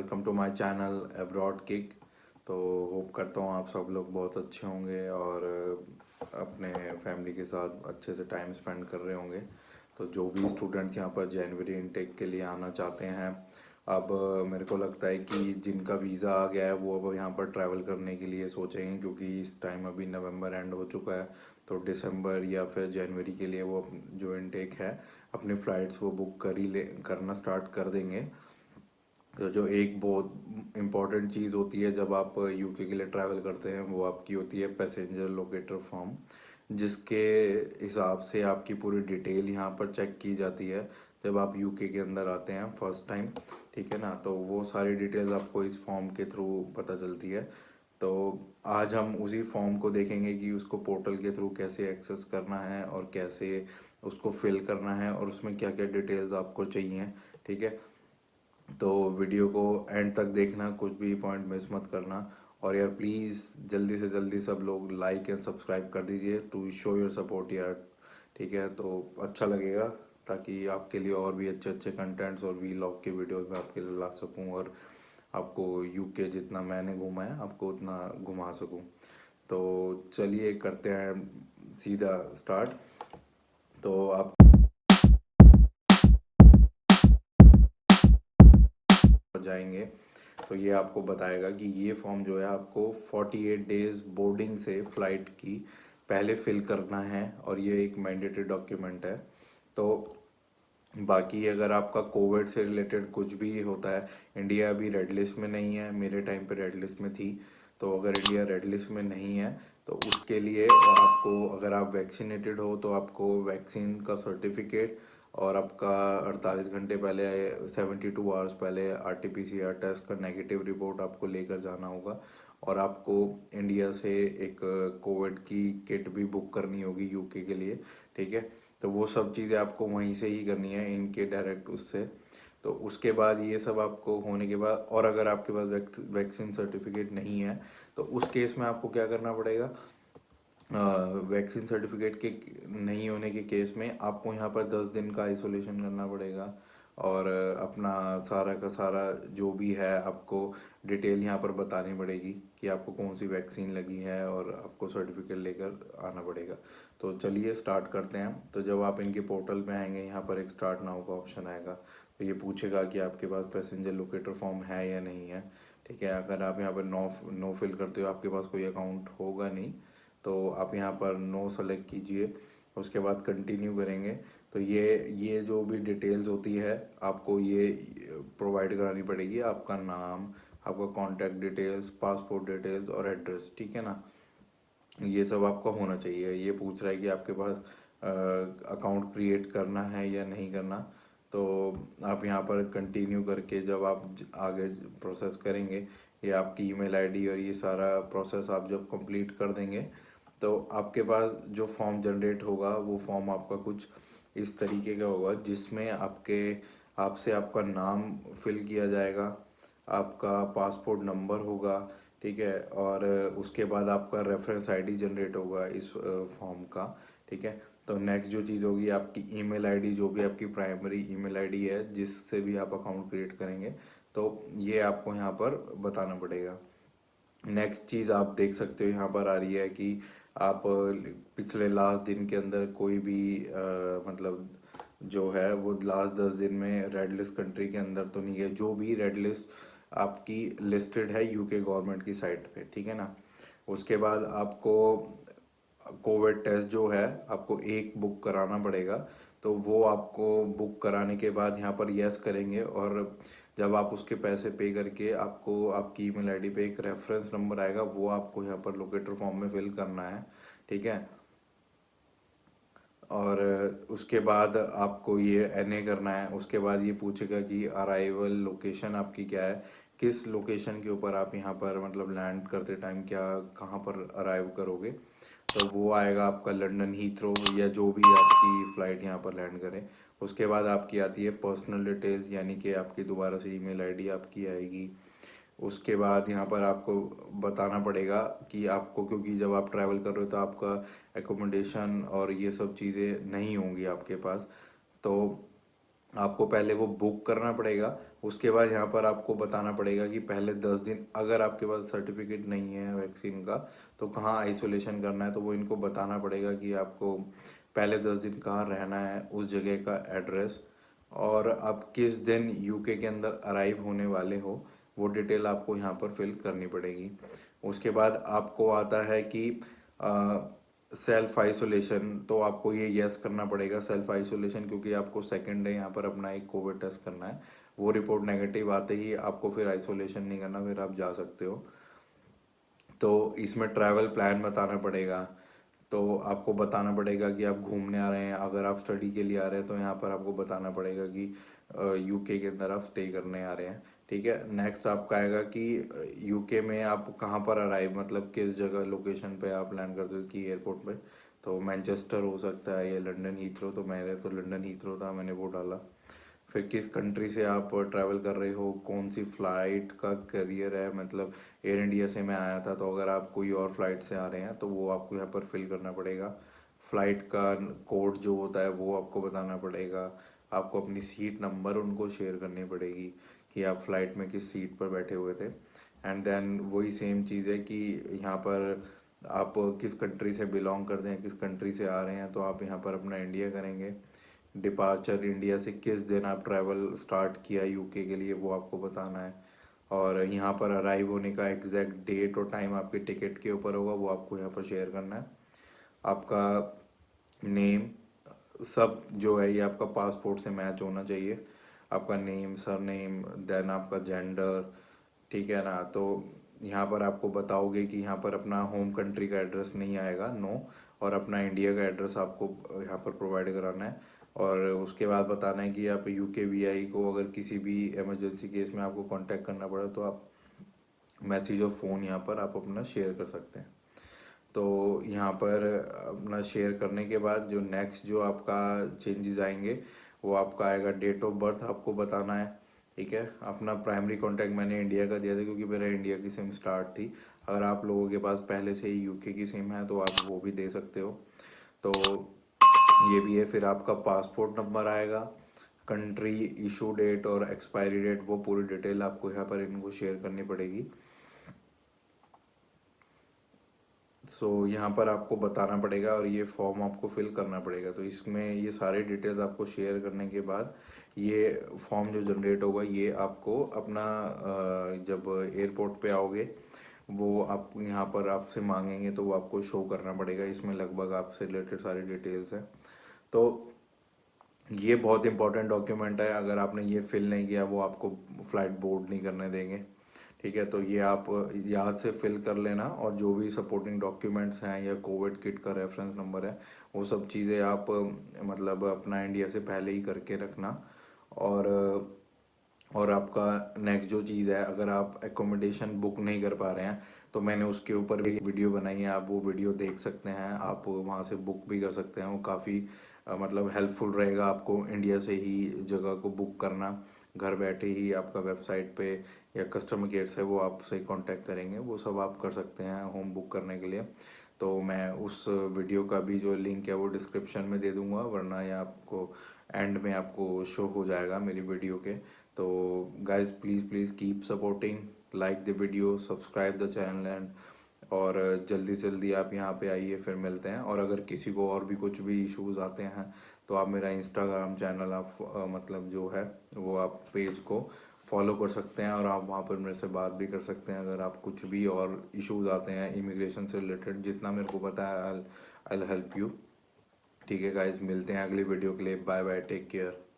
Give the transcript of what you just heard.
Welcome to my channel abroad kick. तो hope करता हूँ आप सब लोग बहुत अच्छे होंगे और अपने फैमिली के साथ अच्छे से टाइम स्पेंड कर रहे होंगे। तो जो भी स्टूडेंट्स यहाँ पर जनवरी इनटेक के लिए आना चाहते हैं, अब मेरे को लगता है कि जिनका वीज़ा आ गया है वो अब यहाँ पर ट्रैवल करने के लिए सोचेंगे, क्योंकि इस टाइम अभी नवंबर एंड हो चुका है। तो दिसंबर या फिर जनवरी के लिए वो जो इनटेक है अपने फ़्लाइट्स वो बुक करना स्टार्ट कर देंगे। तो जो एक बहुत इम्पॉर्टेंट चीज़ होती है जब आप यूके के लिए ट्रैवल करते हैं वो आपकी होती है पैसेंजर लोकेटर फॉर्म, जिसके हिसाब से आपकी पूरी डिटेल यहाँ पर चेक की जाती है जब आप यूके के अंदर आते हैं फर्स्ट टाइम। ठीक है ना, तो वो सारी डिटेल्स आपको इस फॉर्म के थ्रू पता चलती है। तो आज हम उसी फॉर्म को देखेंगे कि उसको पोर्टल के थ्रू कैसे एक्सेस करना है और कैसे उसको फिल करना है और उसमें क्या क्या डिटेल्स आपको चाहिए। ठीक है, तो वीडियो को एंड तक देखना, कुछ भी पॉइंट मिस मत करना। और यार प्लीज़ जल्दी से जल्दी सब लोग लाइक एंड सब्सक्राइब कर दीजिए टू शो योर सपोर्ट यार। ठीक है, तो अच्छा लगेगा ताकि आपके लिए और भी अच्छे अच्छे कंटेंट्स और वीलॉग के वीडियोस में आपके लिए ला सकूं और आपको यूके जितना मैंने घूमा है आपको उतना घुमा सकूं। तो चलिए करते हैं सीधा स्टार्ट। तो आप जाएंगे तो ये आपको बताएगा कि ये फॉर्म जो है आपको 48 डेज बोर्डिंग से फ़्लाइट की पहले फिल करना है और ये एक मैंडेटरी डॉक्यूमेंट है। तो बाकी अगर आपका कोविड से रिलेटेड कुछ भी होता है, इंडिया अभी रेड लिस्ट में नहीं है, मेरे टाइम पे रेड लिस्ट में थी। तो अगर इंडिया रेड लिस्ट में नहीं है तो उसके लिए आपको, अगर आप वैक्सीनेटेड हो तो आपको वैक्सीन का सर्टिफिकेट और आपका 48 घंटे पहले 72 आवर्स पहले आरटीपीसीआर टेस्ट का नेगेटिव रिपोर्ट आपको लेकर जाना होगा। और आपको इंडिया से एक कोविड की किट भी बुक करनी होगी यूके के लिए। ठीक है, तो वो सब चीज़ें आपको वहीं से ही करनी है इनके डायरेक्ट उससे। तो उसके बाद ये सब आपको होने के बाद, और अगर आपके पास वैक्सीन सर्टिफिकेट नहीं है तो उस केस में आपको क्या करना पड़ेगा, वैक्सीन सर्टिफिकेट के नहीं होने के केस में आपको यहाँ पर 10 दिन का आइसोलेशन करना पड़ेगा। और अपना सारा का सारा जो भी है आपको डिटेल यहाँ पर बतानी पड़ेगी कि आपको कौन सी वैक्सीन लगी है और आपको सर्टिफिकेट लेकर आना पड़ेगा। तो चलिए स्टार्ट करते हैं। तो जब आप इनके पोर्टल पे आएंगे यहाँ पर एक स्टार्ट नाउ का ऑप्शन आएगा। तो ये पूछेगा कि आपके पास पैसेंजर लोकेटर फॉर्म है या नहीं है। ठीक है, अगर आप यहाँ पर नो नो फिल करते हो, आपके पास कोई अकाउंट होगा नहीं, तो आप यहाँ पर नो सेलेक्ट कीजिए। उसके बाद कंटिन्यू करेंगे। तो ये जो भी डिटेल्स होती है आपको ये प्रोवाइड करानी पड़ेगी, आपका नाम, आपका कॉन्टैक्ट डिटेल्स, पासपोर्ट डिटेल्स और एड्रेस। ठीक है ना, ये सब आपका होना चाहिए। ये पूछ रहा है कि आपके पास अकाउंट क्रिएट करना है या नहीं करना। तो आप यहाँ पर कंटिन्यू करके जब आप आगे प्रोसेस करेंगे, ये आपकी ईमेल आईडी और ये सारा प्रोसेस आप जब कंप्लीट कर देंगे तो आपके पास जो फॉर्म जनरेट होगा वो फॉर्म आपका कुछ इस तरीके का होगा, जिसमें आपसे आपका नाम फिल किया जाएगा, आपका पासपोर्ट नंबर होगा। ठीक है, और उसके बाद आपका रेफरेंस आईडी जनरेट होगा इस फॉर्म का। ठीक है, तो नेक्स्ट जो चीज़ होगी आपकी ईमेल आईडी, जो भी आपकी प्राइमरी ईमेल आईडी है जिससे भी आप अकाउंट क्रिएट करेंगे, तो ये आपको यहाँ पर बताना पड़ेगा। नेक्स्ट चीज़ आप देख सकते हो यहाँ पर आ रही है कि आप पिछले लास्ट दिन के अंदर कोई भी मतलब जो है वो लास्ट 10 दिन में रेड लिस्ट कंट्री के अंदर तो नहीं है, जो भी रेड लिस्ट आपकी लिस्टेड है यूके गवर्नमेंट की साइट पे। ठीक है ना, उसके बाद आपको कोविड टेस्ट जो है आपको एक बुक कराना पड़ेगा। तो वो आपको बुक कराने के बाद यहाँ पर यस करेंगे, और जब आप उसके पैसे पे करके आपको आपकी ईमेल आईडी पे एक रेफरेंस नंबर आएगा, वो आपको यहाँ पर लोकेटर फॉर्म में फिल करना है। ठीक है, और उसके बाद आपको ये एनए करना है। उसके बाद ये पूछेगा कि अराइवल लोकेशन आपकी क्या है, किस लोकेशन के ऊपर आप यहाँ पर मतलब लैंड करते टाइम क्या कहाँ पर अराइव करोगे। तो वो आएगा आपका लंदन हीथ्रो या जो भी आपकी फ़्लाइट यहाँ पर लैंड करे। उसके बाद आपकी आती है पर्सनल डिटेल्स, यानी कि आपकी दोबारा से ईमेल आईडी आपकी आएगी। उसके बाद यहाँ पर आपको बताना पड़ेगा कि आपको, क्योंकि जब आप ट्रैवल कर रहे हो तो आपका एकोमोडेशन और ये सब चीज़ें नहीं होंगी आपके पास। तो आपको पहले वो बुक करना पड़ेगा, उसके बाद यहाँ पर आपको बताना पड़ेगा कि पहले 10 दिन अगर आपके पास सर्टिफिकेट नहीं है वैक्सीन का तो कहाँ आइसोलेशन करना है, तो वो इनको बताना पड़ेगा कि आपको पहले 10 दिन कहाँ रहना है, उस जगह का एड्रेस, और आप किस दिन यूके के अंदर अराइव होने वाले हो वो डिटेल आपको यहाँ पर फिल करनी पड़ेगी। उसके बाद आपको आता है कि सेल्फ आइसोलेशन, तो आपको ये यस करना पड़ेगा सेल्फ आइसोलेशन, क्योंकि आपको सेकंड डे यहाँ पर अपना एक कोविड टेस्ट करना है। वो रिपोर्ट नेगेटिव आते ही आपको फिर आइसोलेशन नहीं करना, फिर आप जा सकते हो। तो इसमें ट्रैवल प्लान बताना पड़ेगा, तो आपको बताना पड़ेगा कि आप घूमने आ रहे हैं, अगर आप स्टडी के लिए आ रहे हैं तो यहाँ पर आपको बताना पड़ेगा कि यूके के अंदर आप स्टे करने आ रहे हैं। ठीक है, नेक्स्ट आपका आएगा कि यूके में आप कहाँ पर अराइव, मतलब किस जगह लोकेशन पे आप लैंड करते हो कि एयरपोर्ट पे। तो मैनचेस्टर हो सकता है या लंदन हीथ्रो, तो मैंने तो लंदन हीथ्रो था, मैंने वो डाला। फिर किस कंट्री से आप ट्रैवल कर रहे हो, कौन सी फ़्लाइट का करियर है, मतलब एयर इंडिया से मैं आया था, तो अगर आप कोई और फ्लाइट से आ रहे हैं तो वो आपको यहाँ पर फिल करना पड़ेगा। फ़्लाइट का कोड जो होता है वो आपको बताना पड़ेगा। आपको अपनी सीट नंबर उनको शेयर करनी पड़ेगी कि आप फ्लाइट में किस सीट पर बैठे हुए थे। एंड देन वही सेम चीज़ है कि यहाँ पर आप किस कंट्री से बिलोंग करते हैं, किस कंट्री से आ रहे हैं, तो आप यहाँ पर अपना इंडिया करेंगे। डिपार्चर इंडिया से किस दिन आप ट्रैवल स्टार्ट किया यूके के लिए वो आपको बताना है। और यहाँ पर अराइव होने का एग्जैक्ट डेट और टाइम आपके टिकट के ऊपर होगा, वो आपको यहाँ पर शेयर करना है। आपका नेम सब जो है ये आपका पासपोर्ट से मैच होना चाहिए। आपका नेम, सरनेम, देन आपका जेंडर, ठीक है ना। तो यहाँ पर आपको बताओगे कि यहाँ पर अपना होम कंट्री का एड्रेस नहीं आएगा, नो, और अपना इंडिया का एड्रेस आपको यहाँ पर प्रोवाइड कराना है। और उसके बाद बताना है कि आप यूके वीआई को अगर किसी भी इमरजेंसी केस में आपको कांटेक्ट करना पड़ा तो आप मैसेज और फ़ोन यहाँ पर आप अपना शेयर कर सकते हैं। तो यहाँ पर अपना शेयर करने के बाद जो नेक्स्ट जो आपका चेंजेस आएंगे वो आपका आएगा, डेट ऑफ बर्थ आपको बताना है। ठीक है, अपना प्राइमरी कांटेक्ट मैंने इंडिया का दिया था क्योंकि मेरा इंडिया की सिम स्टार्ट थी। अगर आप लोगों के पास पहले से ही यूके की सिम है तो आप वो भी दे सकते हो। तो ये भी है। फिर आपका पासपोर्ट नंबर आएगा, कंट्री, इशू डेट और एक्सपायरी डेट, वो पूरी डिटेल आपको यहाँ पर इनको शेयर करनी पड़ेगी। यहाँ पर आपको बताना पड़ेगा और ये फॉर्म आपको फिल करना पड़ेगा। तो इसमें ये सारे डिटेल्स आपको शेयर करने के बाद ये फॉर्म जो जनरेट होगा ये आपको अपना जब एयरपोर्ट पे आओगे वो आप यहाँ पर आपसे मांगेंगे तो वो आपको शो करना पड़ेगा। इसमें लगभग आपसे रिलेटेड सारी डिटेल्स हैं। तो ये बहुत इंपॉर्टेंट डॉक्यूमेंट है, अगर आपने ये फिल नहीं किया वो आपको फ़्लाइट बोर्ड नहीं करने देंगे। ठीक है, तो ये आप याद से फिल कर लेना, और जो भी सपोर्टिंग डॉक्यूमेंट्स हैं या कोविड किट का रेफरेंस नंबर है वो सब चीज़ें आप मतलब अपना इंडिया से पहले ही करके रखना। और और आपका नेक्स्ट जो चीज़ है, अगर आप एकोमोडेशन बुक नहीं कर पा रहे हैं तो मैंने उसके ऊपर भी वीडियो बनाई है, आप वो वीडियो देख सकते हैं। आप वहाँ से बुक भी कर सकते हैं, वो काफ़ी मतलब हेल्पफुल रहेगा आपको इंडिया से ही जगह को बुक करना। घर बैठे ही आपका वेबसाइट पे या कस्टमर केयर से वो आपसे कांटेक्ट करेंगे, वो सब आप कर सकते हैं होम बुक करने के लिए। तो मैं उस वीडियो का भी जो लिंक है वो डिस्क्रिप्शन में दे दूंगा, वरना ये आपको एंड में आपको शो हो जाएगा मेरी वीडियो के। तो guys please please keep supporting, like the video, subscribe the channel, and और जल्दी से जल्दी आप यहाँ पे आइए, फिर मिलते हैं। और अगर किसी को और भी कुछ भी इश्यूज आते हैं तो आप मेरा इंस्टाग्राम चैनल आप मतलब जो है वो आप पेज को फॉलो कर सकते हैं और आप वहाँ पर मेरे से बात भी कर सकते हैं। अगर आप कुछ भी और इश्यूज आते हैं इमिग्रेशन से रिलेटेड, जितना मेरे को पता है आई विल हेल्प यू। ठीक है गाइज, मिलते हैं अगली वीडियो के लिए। Bye bye, take care.